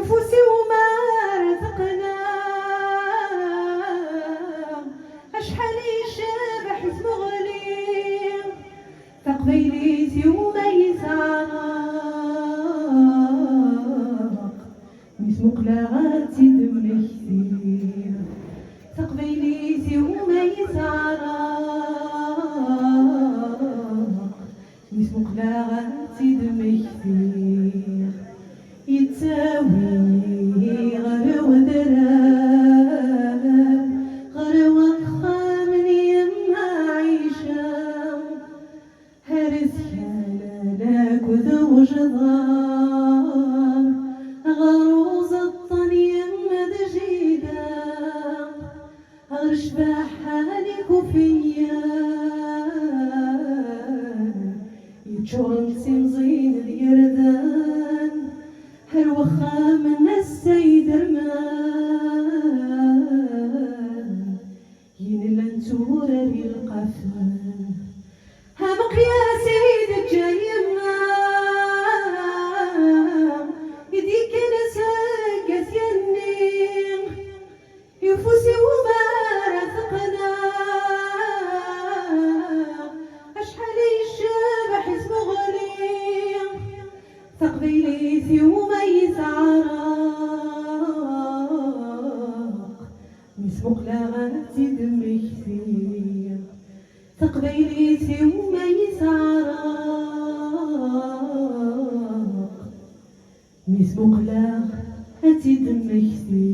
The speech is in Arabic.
نفوسي وما رزقنا أشحال يشبح اسمه غلي تقبيليتي وما يسعرق نسمق لاغاتي دم كثير تقبيليتي وما يسعرق نسمق لاغاتي دم كثير يتساوي غير ودراب غير وخا من يما عيشة هرس كان كذو جضار غروز الطنيم مدجيدة غرشبح حالي كوفية يتشورن سمزين اليردان هل وخا من السيد رمان ينلن تورري القفان همق يا سيدك جايما يديك نساقت يني يفوسي وما رثقنا أشحال يشبح اسمه غلي تقبيليتي وما يسعرق نسمق لاغاتي دم كثير تقبيليتي وما يسعرق نسمق لاغاتي دم كثير